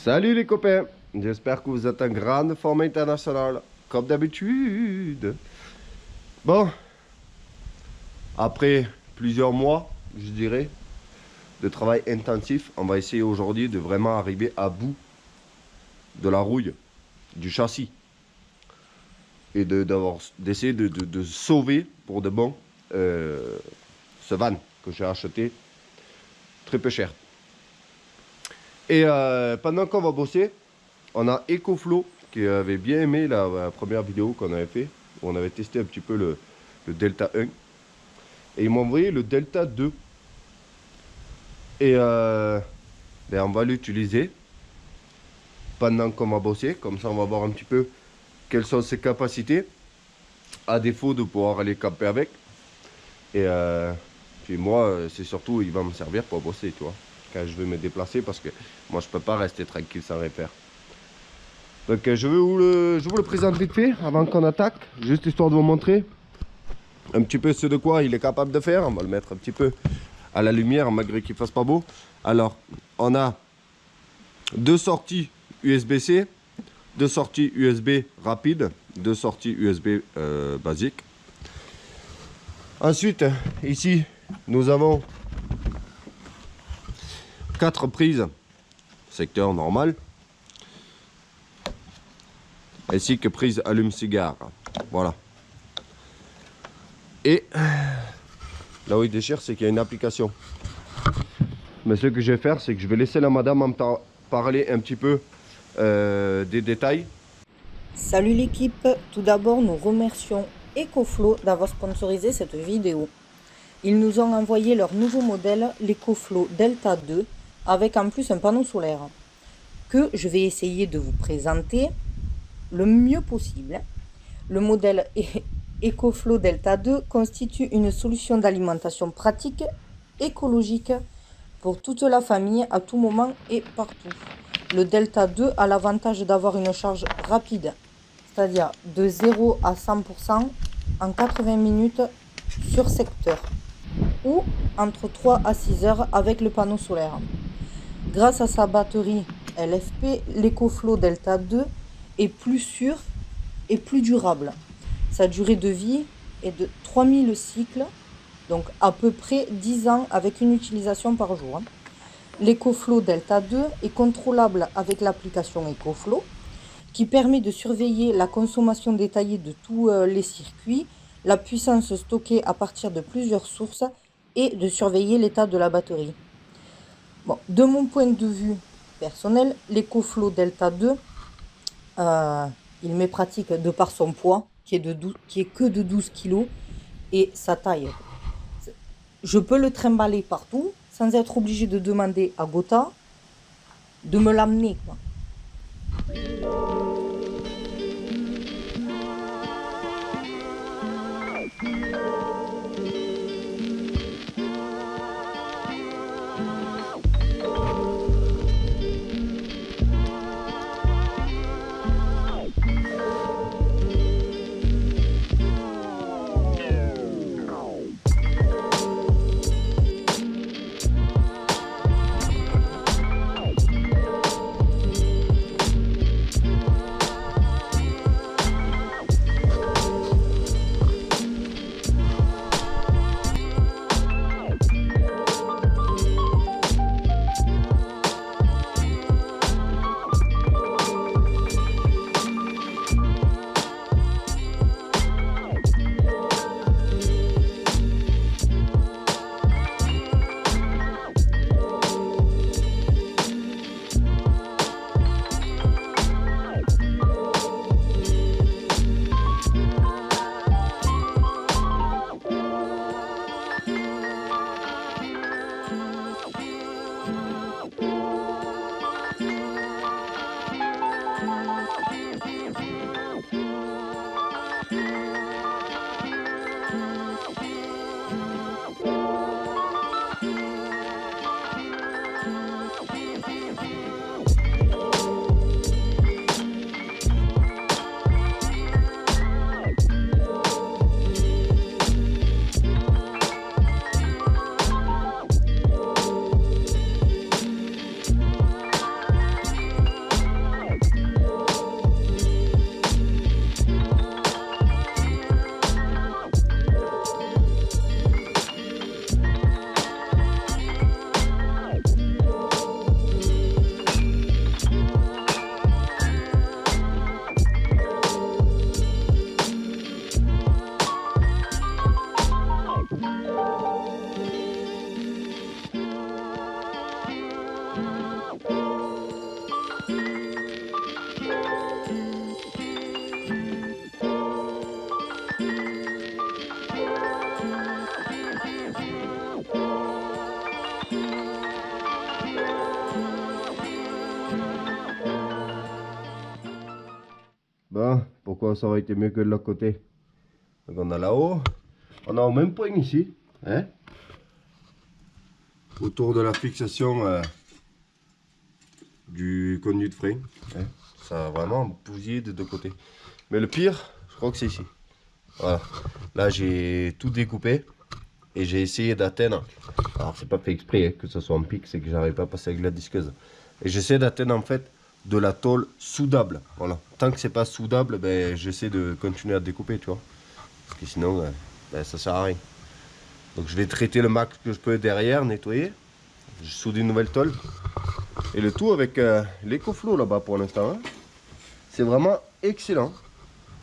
Salut les copains, j'espère que vous êtes en grande forme internationale, comme d'habitude. Bon, après plusieurs mois, je dirais, de travail intensif, on va essayer aujourd'hui de vraiment arriver à bout de la rouille, du châssis. Et d'essayer de sauver pour de bon ce van que j'ai acheté très peu cher. Et pendant qu'on va bosser, on a EcoFlow qui avait bien aimé la première vidéo qu'on avait fait, où on avait testé un petit peu le Delta 1. Et ils m'ont envoyé le Delta 2. Et ben on va l'utiliser pendant qu'on va bosser. Comme ça, on va voir un petit peu quelles sont ses capacités, à défaut de pouvoir aller camper avec. Et puis moi, c'est surtout, il va me servir pour bosser, tu vois, quand je vais me déplacer, parce que moi, je peux pas rester tranquille sans rien faire. Donc je vous le présente vite fait avant qu'on attaque, juste histoire de vous montrer un petit peu ce de quoi il est capable de faire. On va le mettre un petit peu à la lumière malgré qu'il fasse pas beau. Alors on a deux sorties USB-C, deux sorties USB rapide, deux sorties USB basique. Ensuite ici nous avons 4 prises secteur normal, ainsi que prise allume-cigare. Voilà. Et là où il déchire, c'est qu'il y a une application. Mais ce que je vais faire, c'est que je vais laisser la madame en parler un petit peu des détails. Salut l'équipe, tout d'abord nous remercions EcoFlow d'avoir sponsorisé cette vidéo. Ils nous ont envoyé leur nouveau modèle, l'EcoFlow Delta 2, avec en plus un panneau solaire, que je vais essayer de vous présenter le mieux possible. Le modèle EcoFlow Delta 2 constitue une solution d'alimentation pratique, écologique, pour toute la famille, à tout moment et partout. Le Delta 2 a l'avantage d'avoir une charge rapide, c'est-à-dire de 0 à 100% en 80 minutes sur secteur, ou entre 3 à 6 heures avec le panneau solaire. Grâce à sa batterie LFP, l'EcoFlow Delta 2 est plus sûr et plus durable. Sa durée de vie est de 3000 cycles, donc à peu près 10 ans avec une utilisation par jour. L'EcoFlow Delta 2 est contrôlable avec l'application EcoFlow, qui permet de surveiller la consommation détaillée de tous les circuits, la puissance stockée à partir de plusieurs sources et de surveiller l'état de la batterie. Bon, de mon point de vue personnel, l'EcoFlow Delta 2, il m'est pratique de par son poids, qui est que de 12 kg, et sa taille. Je peux le trimballer partout, sans être obligé de demander à Gotha de me l'amener, quoi. Bon, pourquoi ça aurait été mieux que de l'autre côté? Donc on a là-haut. On a au même point ici. Hein, autour de la fixation du conduit de frein. Hein, ça a vraiment bousillé des deux côtés. Mais le pire, je crois que c'est ici. Voilà. Là j'ai tout découpé. Et j'ai essayé d'atteindre. Alors c'est pas fait exprès hein, que ce soit en pic, c'est que j'arrive pas à passer avec la disqueuse. Et j'essaie d'atteindre en fait de la tôle soudable. Voilà. Tant que c'est pas soudable, ben, j'essaie de continuer à découper, tu vois. Parce que sinon, ben, ça sert à rien. Donc je vais traiter le max que je peux derrière, nettoyer. Je soude une nouvelle tôle. Et le tout avec l'EcoFlow là-bas pour l'instant. Hein. C'est vraiment excellent.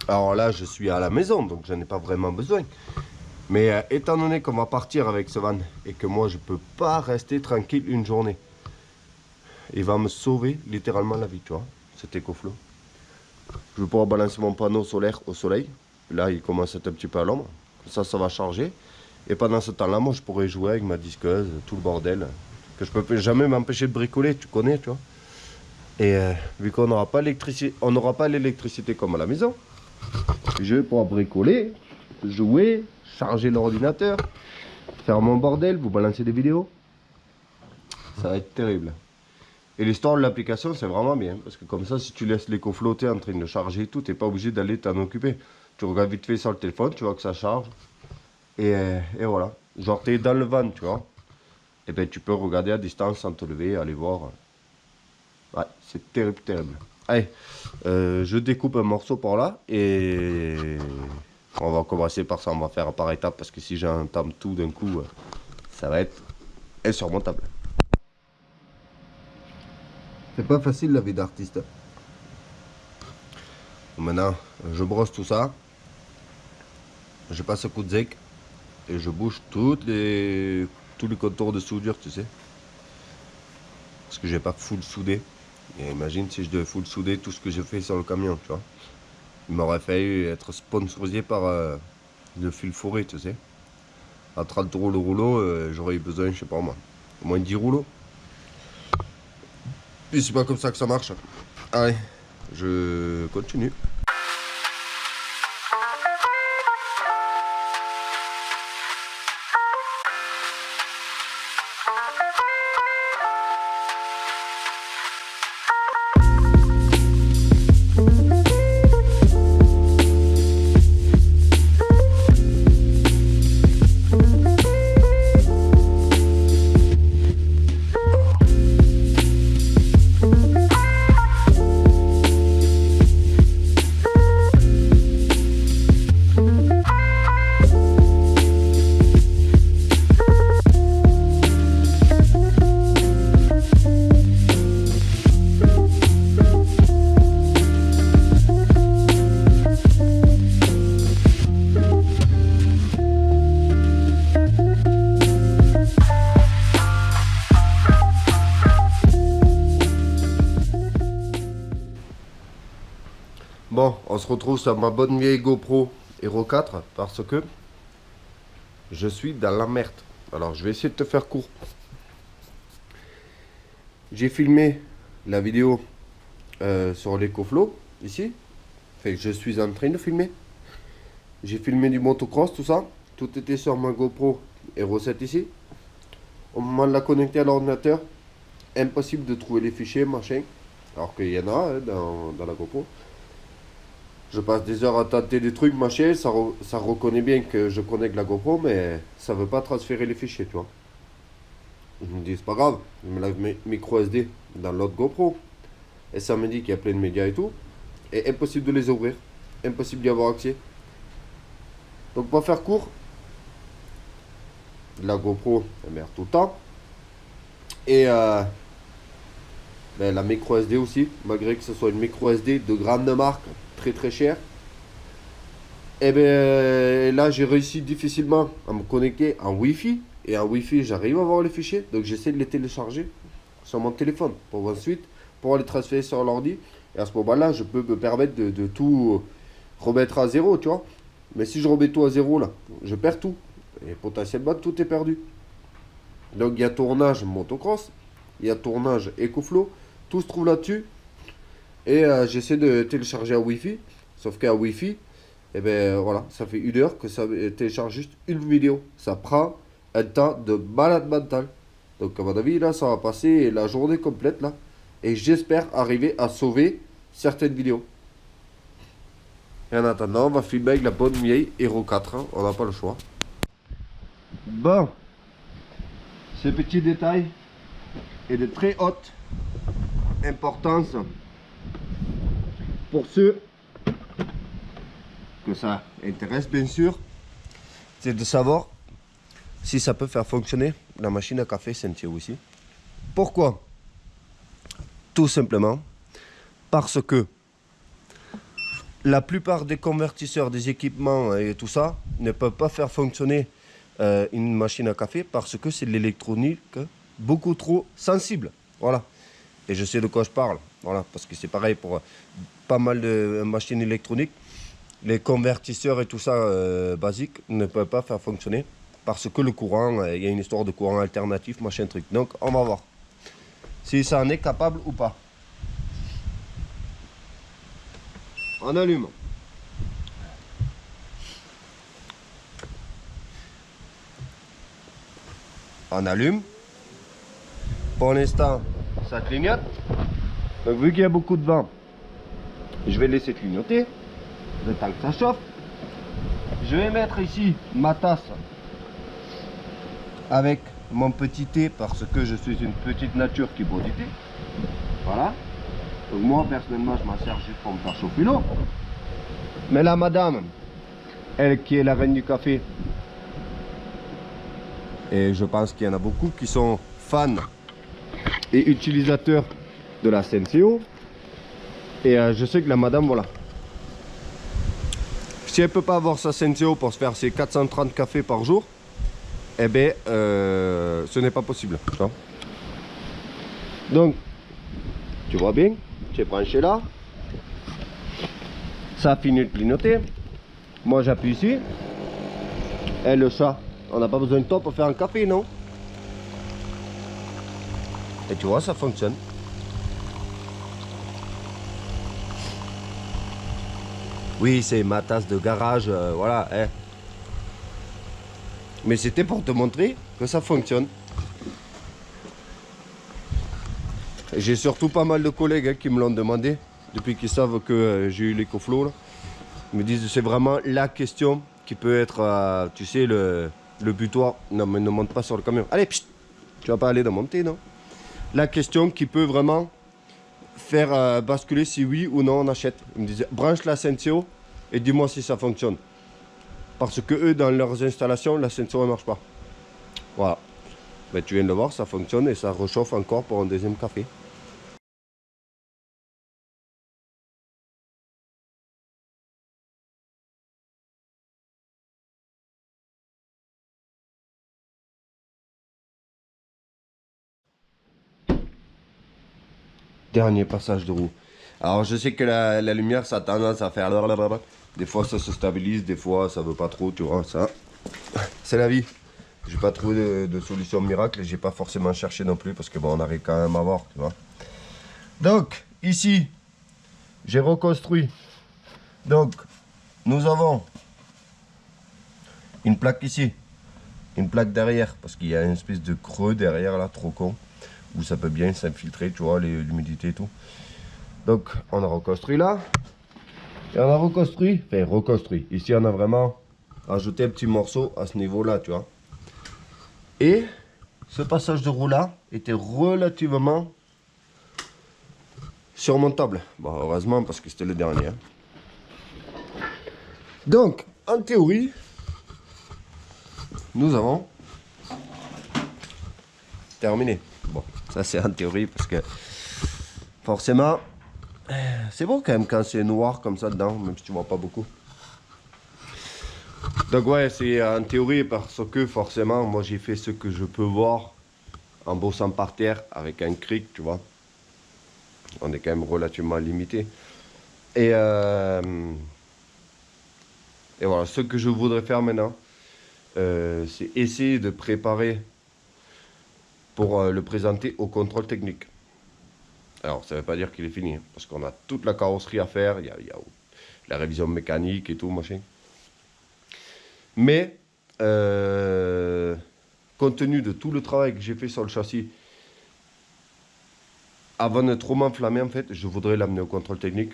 Alors là, je suis à la maison, donc j'en ai pas vraiment besoin. Mais étant donné qu'on va partir avec ce van et que moi je peux pas rester tranquille une journée, il va me sauver littéralement la vie, tu vois, cet EcoFlow. Je vais pouvoir balancer mon panneau solaire au soleil. Là, il commence à être un petit peu à l'ombre. Ça va charger. Et pendant ce temps-là, moi je pourrais jouer avec ma disqueuse, tout le bordel que je peux jamais m'empêcher de bricoler, tu connais, tu vois. Et vu qu'on n'aura pas l'électricité, on n'aura pas l'électricité comme à la maison, je vais pouvoir bricoler, jouer, charger l'ordinateur, faire mon bordel, vous balancer des vidéos. Ça va être terrible. Et l'histoire de l'application, c'est vraiment bien. Parce que comme ça, si tu laisses l'éco flotter en train de charger et tout, tu n'es pas obligé d'aller t'en occuper. Tu regardes vite fait sur le téléphone, tu vois que ça charge. Et voilà. Genre, tu es dans le van, tu vois. Et ben tu peux regarder à distance sans te lever, aller voir. Ouais, c'est terrible, terrible. Allez, je découpe un morceau par là et on va commencer par ça, on va faire par étapes parce que si j'entame tout d'un coup, ça va être insurmontable. C'est pas facile la vie d'artiste. Maintenant, je brosse tout ça, je passe un coup de zec et je bouge tous les contours de soudure, tu sais. Parce que j'ai pas full soudé. Et imagine si je devais full souder tout ce que j'ai fait sur le camion, tu vois. Il m'aurait fallu être sponsorisé par le fil fourré, tu sais. À 30 € le rouleau, j'aurais eu besoin, je sais pas moi, au moins 10 rouleaux. Puis c'est pas comme ça que ça marche. Allez, je continue. Bon, on se retrouve sur ma bonne vieille GoPro Hero 4 parce que je suis dans la merde. Alors, je vais essayer de te faire court. J'ai filmé la vidéo sur l'EcoFlow, ici. Enfin, je suis en train de filmer. J'ai filmé du motocross, tout ça. Tout était sur ma GoPro Hero 7 ici. Au moment de la connecter à l'ordinateur, impossible de trouver les fichiers, machin. Alors qu'il y en a hein, dans la GoPro. Je passe des heures à tâter des trucs, machin, ça reconnaît bien que je connecte la GoPro, mais ça veut pas transférer les fichiers, tu vois. Je me dis, c'est pas grave, je me lave mes micro SD dans l'autre GoPro. Et ça me dit qu'il y a plein de médias et tout. Et impossible de les ouvrir, impossible d'y avoir accès. Donc pour faire court, la GoPro, elle merde tout le temps. Et ben, la micro SD aussi, malgré que ce soit une micro SD de grande marque, très cher. Et bien là j'ai réussi difficilement à me connecter en Wi-Fi. Et en Wi-Fi j'arrive à voir les fichiers. Donc j'essaie de les télécharger sur mon téléphone pour ensuite pouvoir les transférer sur l'ordi. Et à ce moment là je peux me permettre de tout remettre à zéro, tu vois. Mais si je remets tout à zéro là, je perds tout. Et potentiellement tout est perdu. Donc il y a tournage motocross, il y a tournage EcoFlow, tout se trouve là-dessus. Et j'essaie de télécharger en Wi-Fi. Sauf qu'un Wi-Fi, et ben voilà, ça fait 1 heure que ça télécharge juste une vidéo. Ça prend un temps de malade mental. Donc à mon avis, là, ça va passer la journée complète là. Et j'espère arriver à sauver certaines vidéos. Et en attendant, on va filmer avec la bonne vieille Hero 4, hein. On n'a pas le choix. Bon, ce petit détail est de très haute importance pour ceux que ça intéresse bien sûr, c'est de savoir si ça peut faire fonctionner la machine à café Senseo aussi. Pourquoi? Tout simplement parce que la plupart des convertisseurs, des équipements et tout ça ne peuvent pas faire fonctionner une machine à café parce que c'est de l'électronique beaucoup trop sensible. Voilà. Et je sais de quoi je parle. Voilà. Parce que c'est pareil pour pas mal de machines électroniques. Les convertisseurs et tout ça basique ne peuvent pas faire fonctionner parce que le courant, il y a une histoire de courant alternatif, machin truc. Donc on va voir si ça en est capable ou pas. On allume. On allume. Pour l'instant, ça clignote. Donc vu qu'il y a beaucoup de vent, je vais laisser clignoter le temps que ça chauffe. Je vais mettre ici ma tasse avec mon petit thé parce que je suis une petite nature qui boit du thé. Voilà. Donc moi personnellement je m'en sers juste pour me faire chauffer l'eau. Mais la madame, elle qui est la reine du café, et je pense qu'il y en a beaucoup qui sont fans et utilisateurs de la Senseo. Et je sais que la madame, voilà, si elle peut pas avoir sa Senseo pour se faire ses 430 cafés par jour, eh bien ce n'est pas possible, tu vois. Donc tu vois bien, tu es branché là, ça a fini de clignoter. Moi j'appuie ici, et le chat, on n'a pas besoin de toi pour faire un café, non? Et tu vois, ça fonctionne. Oui, c'est ma tasse de garage, voilà. Hein. Mais c'était pour te montrer que ça fonctionne. J'ai surtout pas mal de collègues qui me l'ont demandé depuis qu'ils savent que j'ai eu l'EcoFlow. Ils me disent c'est vraiment la question qui peut être, tu sais, le butoir. Non, mais ne monte pas sur le camion. Allez, pchit, tu vas pas aller de monter, non? La question qui peut vraiment faire basculer si oui ou non on achète. Ils me disaient branche la Senseo et dis-moi si ça fonctionne. Parce que eux, dans leurs installations, la Senseo ne marche pas. Voilà. Mais tu viens de le voir, ça fonctionne et ça réchauffe encore pour un deuxième café. Dernier passage de roue. Alors je sais que la lumière ça a tendance à faire blablabla. Des fois ça se stabilise, des fois ça veut pas trop, tu vois, ça. C'est la vie. J'ai pas trouvé de solution miracle et j'ai pas forcément cherché non plus parce que bon on arrive quand même à voir, tu vois. Donc ici j'ai reconstruit. Donc nous avons une plaque ici, une plaque derrière parce qu'il y a une espèce de creux derrière là, trop con, où ça peut bien s'infiltrer, tu vois, l'humidité et tout. Donc on a reconstruit là, et on a reconstruit, enfin reconstruit, ici on a vraiment ajouté un petit morceau à ce niveau là, tu vois. Et ce passage de roue là était relativement surmontable. Bon heureusement parce que c'était le dernier. Hein. Donc en théorie, nous avons terminé. Bon ça c'est en théorie parce que forcément c'est bon quand même quand c'est noir comme ça dedans, même si tu vois pas beaucoup. Donc ouais, c'est en théorie parce que forcément, moi j'ai fait ce que je peux voir en bossant par terre avec un cric, tu vois. On est quand même relativement limité. Et voilà, ce que je voudrais faire maintenant, c'est essayer de préparer pour le présenter au contrôle technique. Alors, ça ne veut pas dire qu'il est fini, hein, parce qu'on a toute la carrosserie à faire. la révision mécanique et tout, machin. Mais, compte tenu de tout le travail que j'ai fait sur le châssis, avant de trop m'enflammer, en fait, je voudrais l'amener au contrôle technique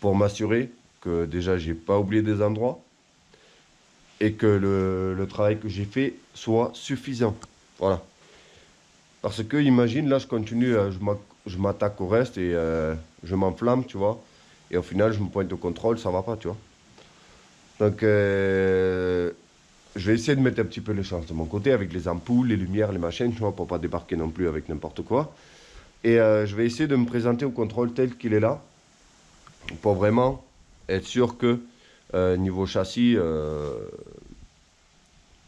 pour m'assurer que déjà, j'ai pas oublié des endroits et que le travail que j'ai fait soit suffisant. Voilà. Parce que, imagine, là, je continue, je m'attaque au reste et je m'enflamme, tu vois. Et au final, je me pointe au contrôle, ça va pas, tu vois. Donc, je vais essayer de mettre un petit peu les chances de mon côté avec les ampoules, les lumières, les machines, tu vois, pour pas débarquer non plus avec n'importe quoi. Et je vais essayer de me présenter au contrôle tel qu'il est là, pour vraiment être sûr que niveau châssis,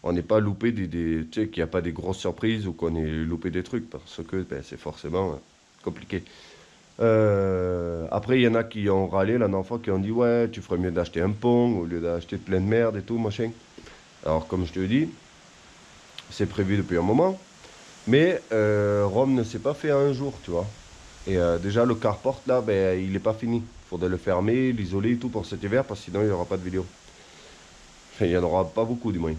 on n'est pas loupé tu sais, qu'il n'y a pas des grosses surprises ou qu'on ait loupé des trucs, parce que ben, c'est forcément compliqué. Après, il y en a qui ont râlé la dernière fois, qui ont dit ouais, tu ferais mieux d'acheter un pont au lieu d'acheter plein de merde et tout, machin. Alors, comme je te dis, c'est prévu depuis un moment, mais Rome ne s'est pas fait en un jour, tu vois. Et déjà, le carport là, ben, il n'est pas fini. Il faudrait le fermer, l'isoler et tout pour cet hiver, parce que sinon, il n'y aura pas de vidéo. Enfin, il n'y en aura pas beaucoup, du moins.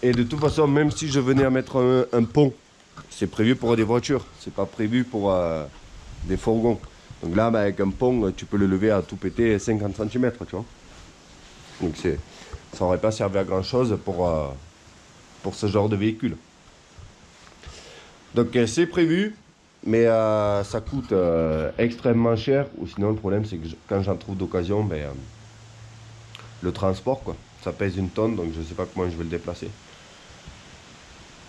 Et de toute façon, même si je venais à mettre un pont, c'est prévu pour des voitures, c'est pas prévu pour des fourgons. Donc là, bah, avec un pont, tu peux le lever à tout péter 50 cm, tu vois. Donc ça n'aurait pas servi à grand chose pour ce genre de véhicule. Donc c'est prévu, mais ça coûte extrêmement cher. Ou sinon, le problème, c'est que quand j'en trouve d'occasion, ben, le transport, quoi. Ça pèse une tonne, donc je sais pas comment je vais le déplacer.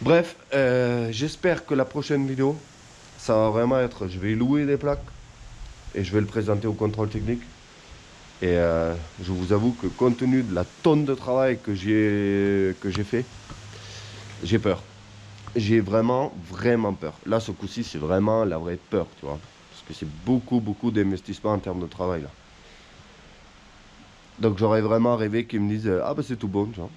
Bref, j'espère que la prochaine vidéo, ça va vraiment être, je vais louer des plaques et je vais le présenter au contrôle technique. Et je vous avoue que compte tenu de la tonne de travail que j'ai fait, j'ai peur. J'ai vraiment peur. Là, ce coup-ci, c'est vraiment la vraie peur, tu vois. Parce que c'est beaucoup d'investissement en termes de travail, là. Donc j'aurais vraiment rêvé qu'ils me disent, ah ben c'est tout bon, tu vois.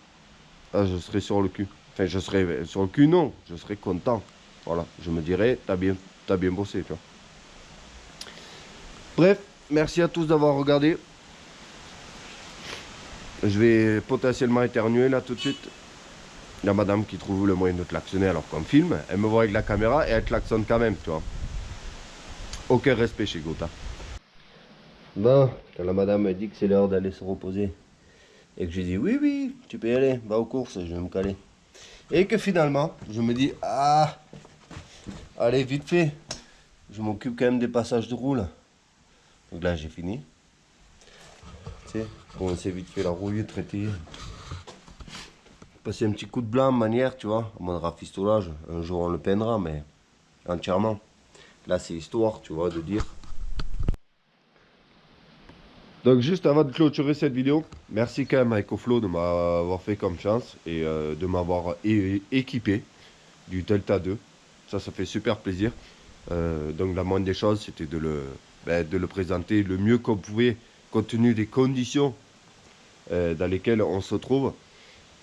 Là, je serais sur le cul. Enfin, je serais sur le cul, non. Je serais content. Voilà, je me dirais, t'as bien bossé, tu vois. Bref, merci à tous d'avoir regardé. Je vais potentiellement éternuer là tout de suite. Il y a madame qui trouve le moyen de klaxonner alors qu'on filme. Elle me voit avec la caméra et elle klaxonne quand même, tu vois. Aucun respect chez Gotha. Bon, quand la madame me dit que c'est l'heure d'aller se reposer et que j'ai dit oui, tu peux y aller, va aux courses, je vais me caler. Et que finalement, je me dis, ah, allez, vite fait, je m'occupe quand même des passages de roue là. Donc là, j'ai fini. Tu sais, commencer vite fait la rouille, traiter. Passer un petit coup de blanc, manière, tu vois, en mode rafistolage. Un jour, on le peindra, mais entièrement. Là, c'est histoire, tu vois, de dire. Donc, juste avant de clôturer cette vidéo, merci quand même à EcoFlow de m'avoir fait confiance et de m'avoir équipé du Delta 2. Ça fait super plaisir. Donc, la moindre des choses, c'était de le présenter le mieux qu'on pouvait, compte tenu des conditions dans lesquelles on se trouve.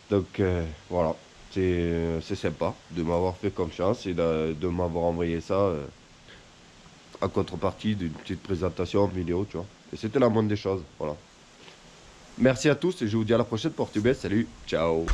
Donc, voilà. C'est sympa de m'avoir fait confiance et de m'avoir envoyé ça en contrepartie d'une petite présentation en vidéo, tu vois. Et c'était la moindre des choses, voilà. Merci à tous et je vous dis à la prochaine. Portez bien, salut, ciao.